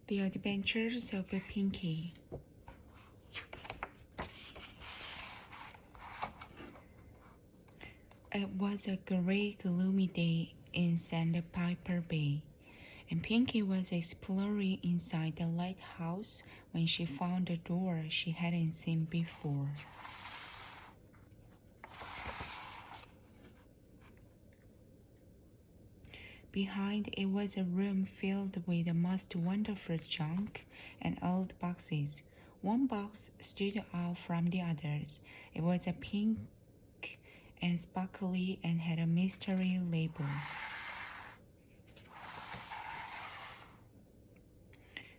The Adventures of Pinkie. It was a gray, gloomy day in Sandpiper Bay, and Pinkie was exploring inside the lighthouse when she found a door she hadn't seen before. Behind it was a room filled with the most wonderful junk and old boxes. One box stood out from the others. It was a pink and sparkly and had a mystery label.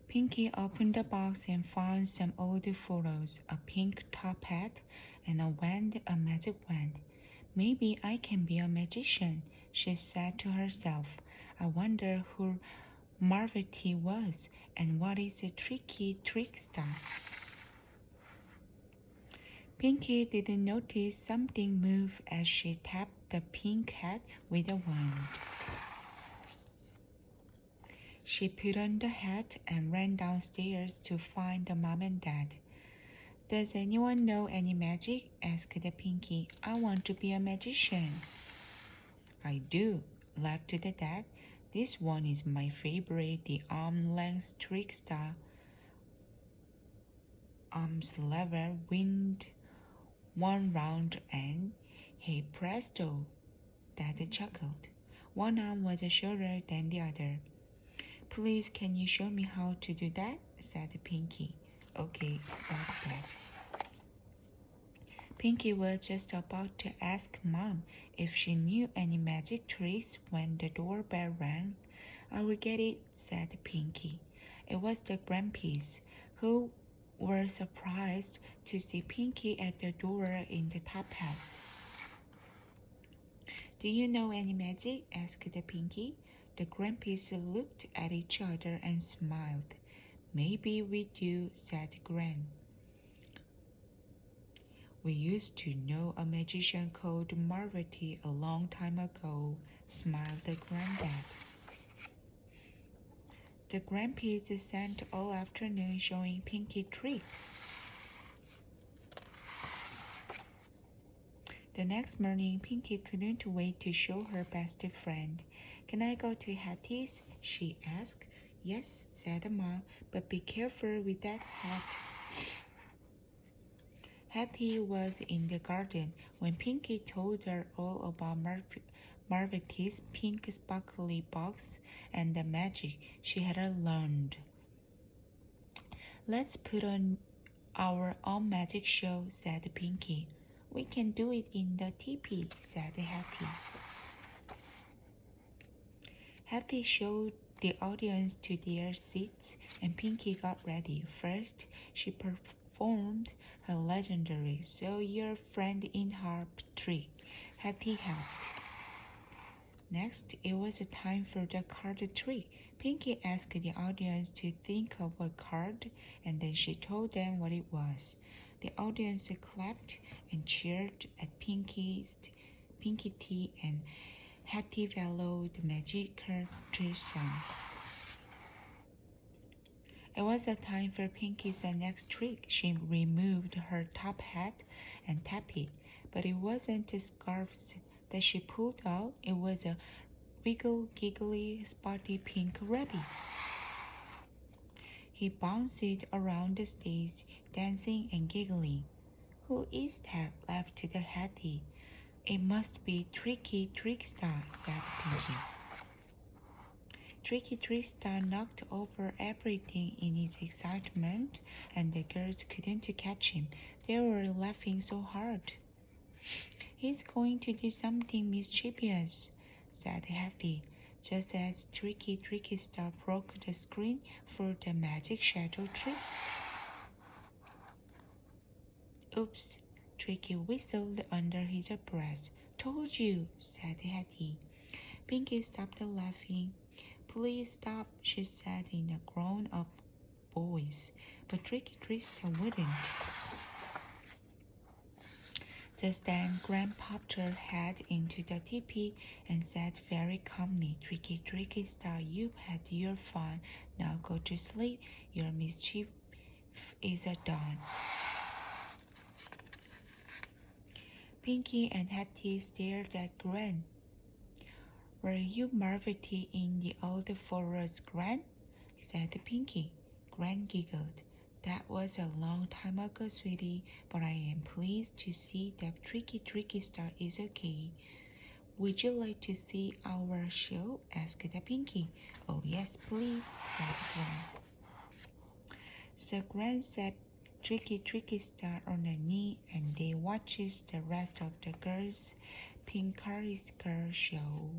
Pinkie opened the box and found some old photos, a pink top hat, and a magic wand. Maybe I can be a magician, she said to herself. I wonder who Marvety was and what is a tricky trickster. Pinkie didn't notice something move as she tapped the pink hat with a wand. She put on the hat and ran downstairs to find the mom and dad. Does anyone know any magic? Asked Pinkie. I want to be a magician. I do, laughed the dad. This one is my favorite, the arm-length trickster. Arms lever, wind one round and, hey presto, Dad chuckled. One arm was shorter than the other. Please, can you show me how to do that? Said Pinkie. Okay, said Dad. Pinkie was just about to ask Mom if she knew any magic tricks when the doorbell rang. I will get it, said Pinkie. It was the Grampies, who were surprised to see Pinkie at the door in the top hat. Do you know any magic? Asked Pinkie. The Grampies looked at each other and smiled. Maybe we do, said Gran. We used to know a magician called Marvety a long time ago, smiled the granddad. The Grampies spent all afternoon showing Pinkie tricks. The next morning, Pinkie couldn't wait to show her best friend. Can I go to Hattie's? She asked. Yes, said Mom, but be careful with that hat. Hattie was in the garden when Pinkie told her all about Marvety's pink sparkly box and the magic she had learned. Let's put on our own magic show, said Pinkie. We can do it in the teepee, said Hattie. Hattie showed the audience to their seats, and Pinkie got ready. First, she performed her legendary "Sew Your Friend in Harp" trick. Hattie helped. Next, it was time for the card trick. Pinkie asked the audience to think of a card, and then she told them what it was. The audience clapped and cheered at Pinkie T, and Hattie followed the magical song. It was a time for Pinkie's next trick. She removed her top hat and tapped it, but it wasn't a scarf that she pulled out. It was a wiggle-giggly, spotty pink rabbit. He bounced around the stage, dancing and giggling. Who is that? Laughed the Hattie. It must be Tricky Trickster, said Pinkie. Tricky Trickster knocked over everything in his excitement, and the girls couldn't catch him. They were laughing so hard. He's going to do something mischievous, said Hattie, just as Tricky Trickster broke the screen for the magic shadow trick. Oops, Tricky whistled under his breath. Told you, said Hattie. Pinkie stopped laughing. Please stop, she said in a grown-up voice, but Tricky Trickster wouldn't. Just then, Gran popped her head into the teepee and said very calmly, Tricky, Tricky Star, you've had your fun. Now go to sleep. Your mischief is done. Pinkie and Hetty stared at Gran. Were you Marvity in the old forest, Gran? Said Pinkie. Gran giggled. That was a long time ago, sweetie, but I am pleased to see that Tricky Star is okay. Would you like to see our show? Asked Pinkie. Oh, yes, please, said Gran. So Gran sat Tricky Star on a knee and they watched the rest of the girls' Pinkar's Girl show.